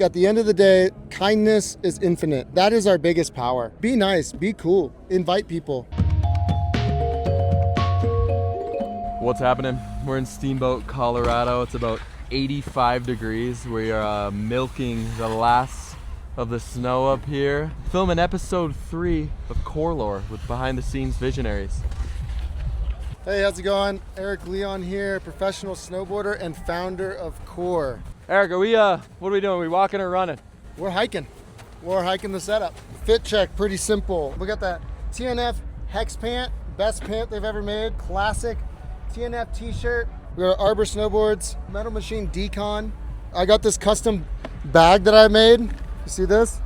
At the end of the day, kindness is infinite. That is our biggest power. Be nice, be cool, invite people. What's happening? We're in Steamboat, Colorado. It's about 85 degrees. We are milking the last of the snow up here. Filming episode 3 of Core Lore with behind the scenes visionaries. Hey, how's it going? Erik Leon here, professional snowboarder and founder of Core. Eric, what are we doing? Are we walking or running? We're hiking. We're hiking the setup. Fit check, pretty simple. We got that TNF Hex pant, best pant they've ever made, classic TNF t-shirt. We got Arbor snowboards, Metal Machine Decon. I got this custom bag that I made. You see this?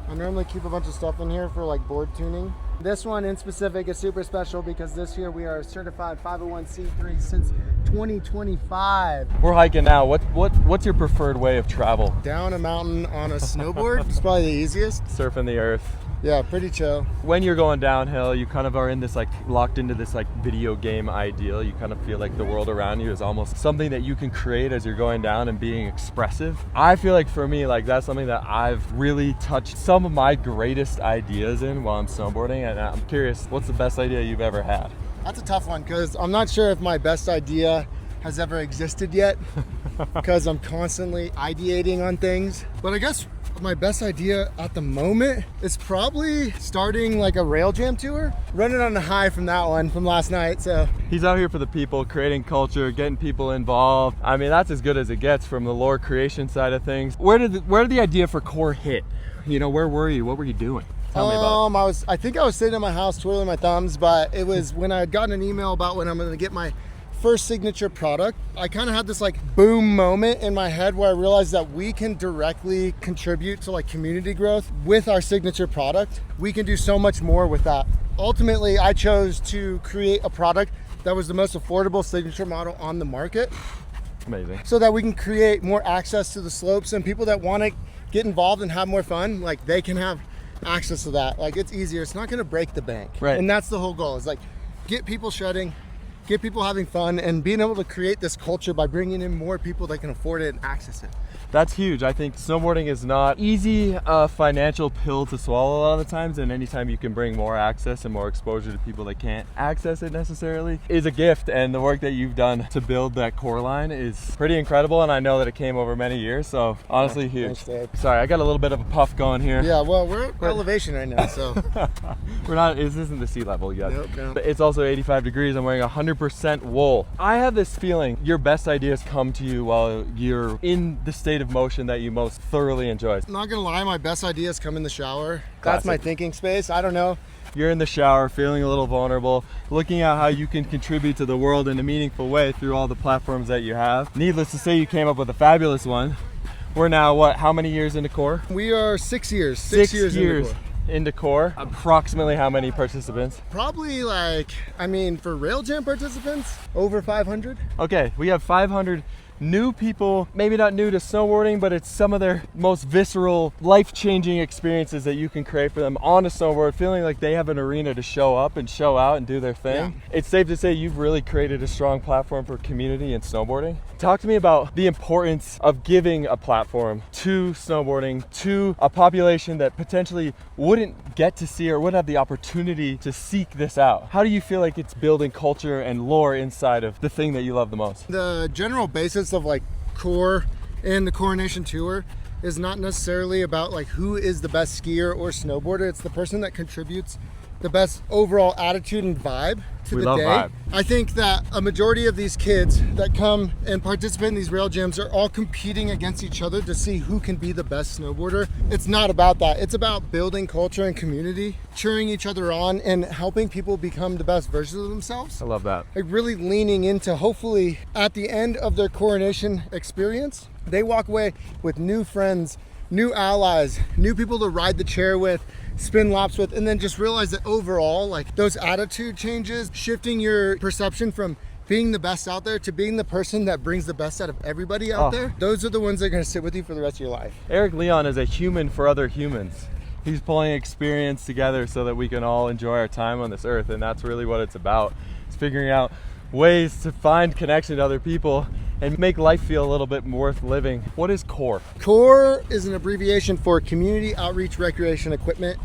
I normally keep a bunch of stuff in here for like board tuning. This one in specific is super special because this year we are certified 501c3 since 2025. We're hiking now. What's your preferred way of travel? Down a mountain on a snowboard. It's probably the easiest. Surfing the earth. Yeah, pretty chill. When you're going downhill, you kind of are in this locked into this video game ideal. You kind of feel like the world around you is almost something that you can create as you're going down and being expressive. I feel like for me, that's something that I've really touched some of my greatest ideas in while I'm snowboarding. And I'm curious, what's the best idea you've ever had? That's a tough one because I'm not sure if my best idea has ever existed yet because I'm constantly ideating on things. But I guess my best idea at the moment is probably starting a rail jam tour. Running on the high from that one from last night. So he's out here for the people, creating culture, getting people involved. I mean, that's as good as it gets from the lore creation side of things. Where did the idea for Core hit? Where were you? What were you doing? Tell me about it. I think I was sitting in my house twiddling my thumbs, but it was when I had gotten an email about when I'm going to get my first signature product. I kind of had this boom moment in my head where I realized that we can directly contribute to community growth with our signature product. We can do so much more with that. Ultimately, I chose to create a product that was the most affordable signature model on the market. Amazing. So that we can create more access to the slopes, and people that want to get involved and have more fun, they can have access to that. It's easier. It's not going to break the bank. Right. And that's the whole goal, is get people shredding, get people having fun, and being able to create this culture by bringing in more people that can afford it and access it. That's huge. I think snowboarding is not easy financial pill to swallow a lot of the times, and anytime you can bring more access and more exposure to people that can't access it necessarily is a gift. And the work that you've done to build that core line is pretty incredible, and I know that it came over many years, so honestly huge. Thanks, sorry, I got a little bit of a puff going here. Yeah, well, we're at elevation right now, so this isn't the sea level yet. Nope, no. But it's also 85 degrees. I'm wearing 100% wool. I have this feeling your best ideas come to you while you're in the state of motion that you most thoroughly enjoy. I'm not gonna lie, my best ideas come in the shower. Classic. That's my thinking space. I don't know. You're in the shower, feeling a little vulnerable, looking at how you can contribute to the world in a meaningful way through all the platforms that you have. Needless to say, you came up with a fabulous one. We're now, how many years into Core? We are 6 years. 6 years into Core. Approximately how many participants? Probably for rail jam participants, over 500. Okay, we have 500 new people, maybe not new to snowboarding, but it's some of their most visceral, life-changing experiences that you can create for them on a snowboard, feeling like they have an arena to show up and show out and do their thing. Yeah. It's safe to say you've really created a strong platform for community in snowboarding. Talk to me about the importance of giving a platform to snowboarding, to a population that potentially wouldn't get to see or wouldn't have the opportunity to seek this out. How do you feel like it's building culture and lore inside of the thing that you love the most? The general basis of Core and the Coronation Tour is not necessarily about who is the best skier or snowboarder. It's the person that contributes the best overall attitude and vibe to the day. Vibe. I think that a majority of these kids that come and participate in these rail jams are all competing against each other to see who can be the best snowboarder. It's not about that. It's about building culture and community, cheering each other on, and helping people become the best versions of themselves. I love that. Really leaning into, hopefully at the end of their coronation experience, they walk away with new friends, new allies, new people to ride the chair with, spin laps with, and then just realize that overall, those attitude changes, shifting your perception from being the best out there to being the person that brings the best out of everybody out there, those are the ones that are going to sit with you for the rest of your life. Erik Leon is a human for other humans. He's pulling experience together so that we can all enjoy our time on this earth, and that's really what it's about. It's figuring out ways to find connection to other people and make life feel a little bit worth living. What is CORE? CORE is an abbreviation for Community Outreach Recreation Equipment.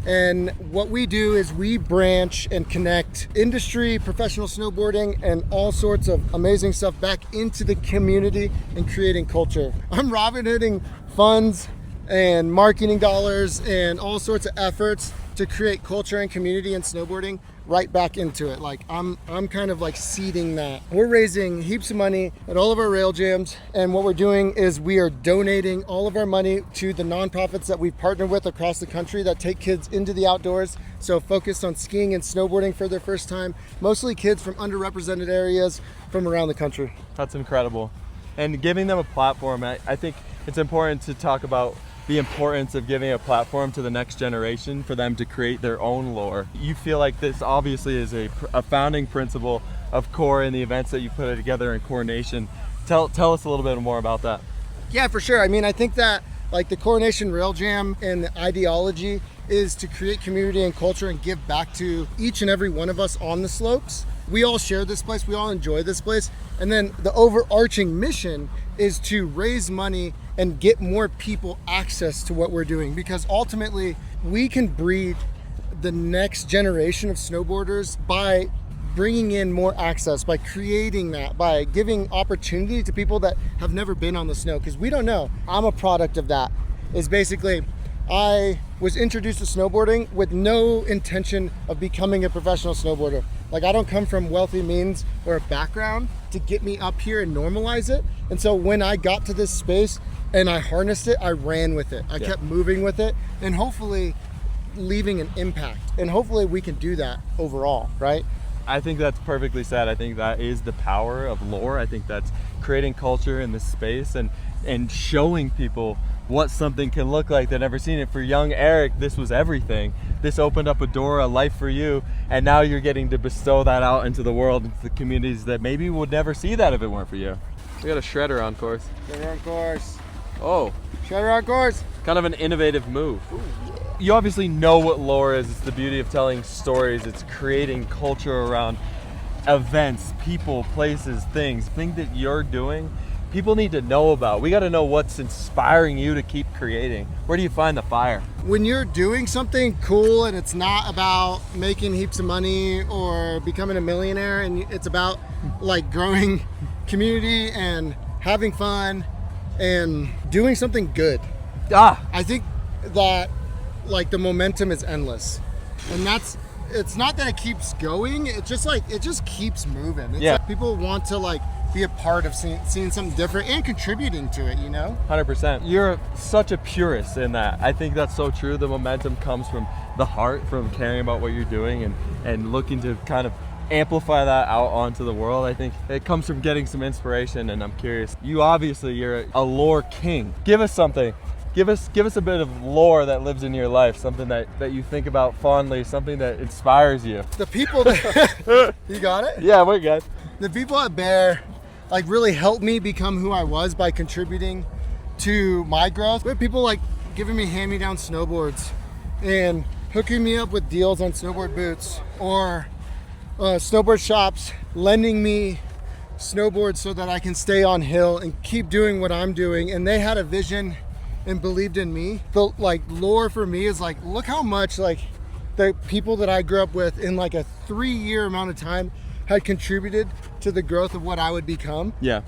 And what we do is we branch and connect industry, professional snowboarding, and all sorts of amazing stuff back into the community and creating culture. I'm Robin Hooding funds and marketing dollars and all sorts of efforts to create culture and community and snowboarding right back into it. Like I'm kind of like seeding that. We're raising heaps of money at all of our rail jams, and what we're doing is we are donating all of our money to the nonprofits that we've partnered with across the country that take kids into the outdoors. So focused on skiing and snowboarding for their first time, mostly kids from underrepresented areas from around the country. That's incredible. And giving them a platform, I think it's important to talk about the importance of giving a platform to the next generation for them to create their own lore. You feel like this obviously is a founding principle of CORE and the events that you put together in CORE Nation. Tell us a little bit more about that. Yeah, for sure. I mean, I think that like the CORE Nation Rail Jam and the ideology is to create community and culture and give back to each and every one of us on the slopes. We all share this place, we all enjoy this place. And then the overarching mission is to raise money and get more people access to what we're doing, because ultimately we can breed the next generation of snowboarders by bringing in more access, by creating that, by giving opportunity to people that have never been on the snow, because we don't know. I'm a product of that. Is basically I was introduced to snowboarding with no intention of becoming a professional snowboarder. Like I don't come from wealthy means or a background to get me up here and normalize it. And so when I got to this space and I harnessed it, I ran with it. I kept moving with it and hopefully leaving an impact. And hopefully we can do that overall, right? I think that's perfectly said. I think that is the power of lore. I think that's creating culture in this space and showing people what something can look like that never seen it. For young Erik, this was everything. This opened up a door, a life for you, and now you're getting to bestow that out into the world, into the communities that maybe would never see that if it weren't for you. We got a shredder on course. Shredder on course. Oh. Shredder on course. Kind of an innovative move. Ooh, yeah. You obviously know what lore is. It's the beauty of telling stories. It's creating culture around events, people, places, things that you're doing. People need to know about. We got to know what's inspiring you to keep creating. Where do you find the fire? When you're doing something cool and it's not about making heaps of money or becoming a millionaire, and it's about like growing community and having fun and doing something good. I think that like the momentum is endless. And it's not that it keeps going, it just keeps moving. It's like people want to like be a part of seeing something different and contributing to it, you know? 100%. You're such a purist in that. I think that's so true. The momentum comes from the heart, from caring about what you're doing and looking to kind of amplify that out onto the world. I think it comes from getting some inspiration, and I'm curious. You're a lore king. Give us something. Give us a bit of lore that lives in your life, something that you think about fondly, something that inspires you. The people that, you got it? Yeah, we're good. The people at Bear like really helped me become who I was by contributing to my growth. We have people like giving me hand-me-down snowboards and hooking me up with deals on snowboard boots, or snowboard shops lending me snowboards so that I can stay on hill and keep doing what I'm doing. And they had a vision and believed in me. The like lore for me is like, look how much like the people that I grew up with in like a 3-year amount of time had contributed to the growth of what I would become. Yeah.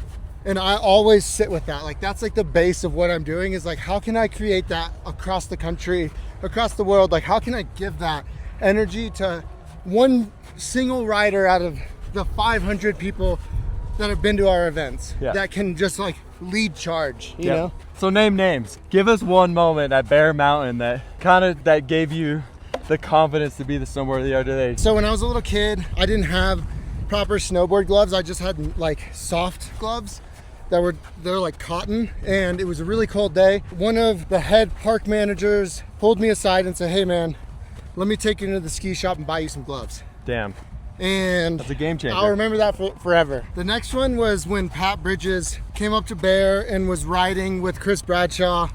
And I always sit with that. Like that's like the base of what I'm doing, is like, how can I create that across the country, across the world? Like how can I give that energy to one single rider out of the 500 people that have been to our events that can just like lead charge, you know? So name names. Give us one moment at Bear Mountain that gave you the confidence to be the snowboarder that you are today. So when I was a little kid, I didn't have proper snowboard gloves. I just had like soft gloves they're like cotton, and it was a really cold day. One of the head park managers pulled me aside and said, "Hey man, let me take you into the ski shop and buy you some gloves." Damn. And that's a game changer. I'll remember that forever. The next one was when Pat Bridges came up to Bear and was riding with Chris Bradshaw,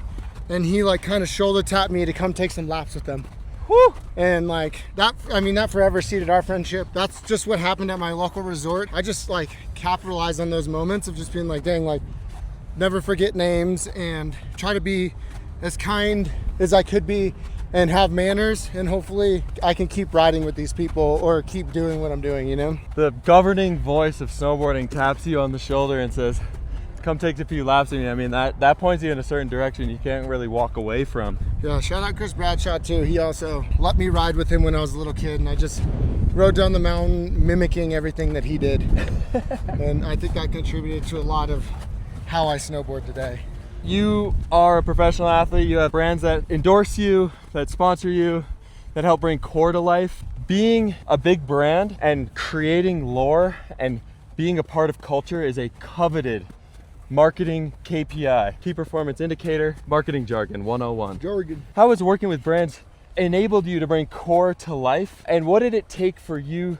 and he like kind of shoulder tapped me to come take some laps with them. Woo! And like that, I mean, that forever seeded our friendship. That's just what happened at my local resort. I just like capitalized on those moments of just being like, dang, like never forget names and try to be as kind as I could be and have manners, and hopefully I can keep riding with these people or keep doing what I'm doing, you know? The governing voice of snowboarding taps you on the shoulder and says, come take a few laps with me. I mean, that points you in a certain direction you can't really walk away from. Yeah, shout out Chris Bradshaw too. He also let me ride with him when I was a little kid, and I just rode down the mountain mimicking everything that he did. And I think that contributed to a lot of how I snowboard today. You are a professional athlete. You have brands that endorse you, that sponsor you, that help bring core to life. Being a big brand and creating lore and being a part of culture is a coveted marketing KPI, key performance indicator, marketing jargon 101. Jargon. How has working with brands enabled you to bring core to life? And what did it take for you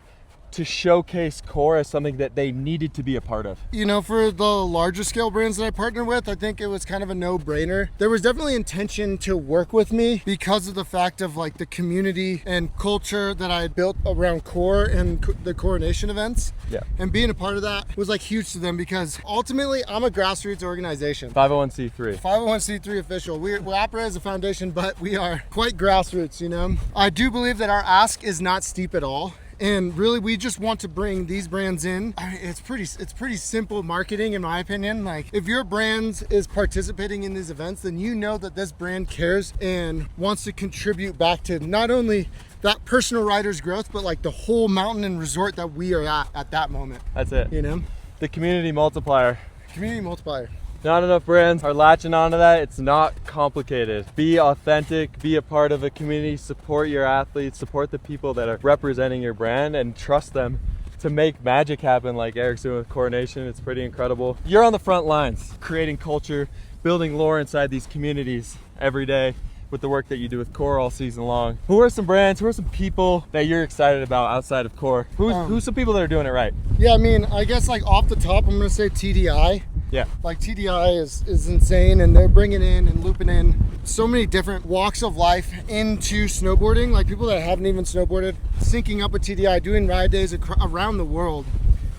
to showcase core as something that they needed to be a part of? You know, for the larger scale brands that I partner with, I think it was kind of a no-brainer. There was definitely intention to work with me because of the fact of like the community and culture that I had built around core and the coronation events. Yeah. And being a part of that was like huge to them because ultimately I'm a grassroots organization. 501c3. 501c3 official. We operate as a foundation, but we are quite grassroots, you know? I do believe that our ask is not steep at all. And really, we just want to bring these brands in. I mean, it's pretty simple marketing, in my opinion. Like, if your brand is participating in these events, then you know that this brand cares and wants to contribute back to not only that personal rider's growth, but like the whole mountain and resort that we are at that moment. That's it. You know? The community multiplier. Community multiplier. Not enough brands are latching onto that. It's not complicated. Be authentic, be a part of a community, support your athletes, support the people that are representing your brand, and trust them to make magic happen like Eric's doing with Coronation. It's pretty incredible. You're on the front lines, creating culture, building lore inside these communities every day with the work that you do with Core all season long. Who are some brands, who are some people that you're excited about outside of Core? Who's some people that are doing it right? Yeah, I mean, I guess like off the top, I'm gonna say TDI. Yeah. Like TDI is insane, and they're bringing in and looping in so many different walks of life into snowboarding. Like people that haven't even snowboarded, syncing up with TDI, doing ride days around the world.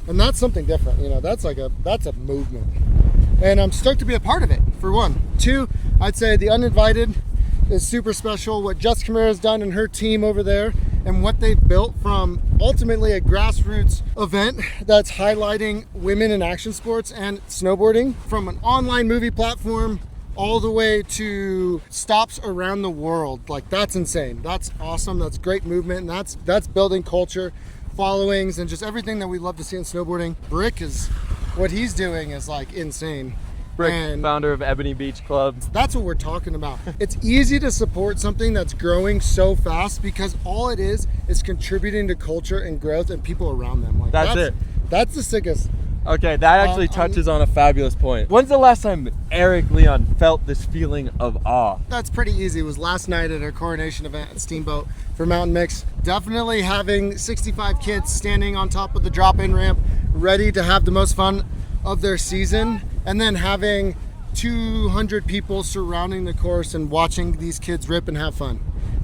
And that's something different, you know, that's a movement. And I'm stoked to be a part of it, for one. Two, I'd say the Uninvited is super special. What Jess Camara has done and her team over there, and what they've built from ultimately a grassroots event that's highlighting women in action sports and snowboarding, from an online movie platform all the way to stops around the world. Like, that's insane. That's awesome. That's great movement. And that's building culture, followings, and just everything that we love to see in snowboarding. Brick is, what he's doing is like insane. Brick, And founder of Ebony Beach Club. that's what we're talking about. It's easy to support something that's growing so fast because all it is contributing to culture and growth and people around them. Like, That's it. That's the sickest. Okay, that actually touches on a fabulous point. When's the last time Eric Leon felt this feeling of awe? That's pretty easy. It was last night at our coronation event at Steamboat for Mountain Mix. Definitely having 65 kids standing on top of the drop-in ramp, ready to have the most fun of their season, and then having 200 people surrounding the course and watching these kids rip and have fun.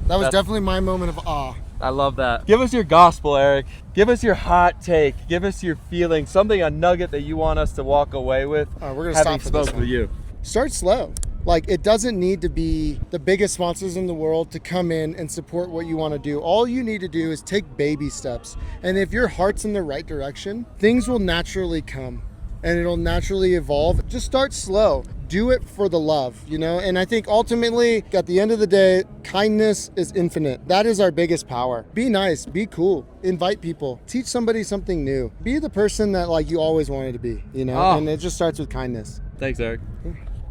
That was definitely my moment of awe. I love that. Give us your gospel, Eric. Give us your hot take. Give us your feeling. Something, a nugget that you want us to walk away with. We're gonna having stop for this spoke with you. Start slow. Like, it doesn't need to be the biggest sponsors in the world to come in and support what you want to do. All you need to do is take baby steps. And if your heart's in the right direction, things will naturally come and it'll naturally evolve. Just start slow. Do it for the love, you know? And I think ultimately, at the end of the day, kindness is infinite. That is our biggest power. Be nice, be cool, invite people, teach somebody something new. Be the person that like you always wanted to be, you know? Oh. And it just starts with kindness. Thanks, Eric.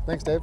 Thanks, Dave.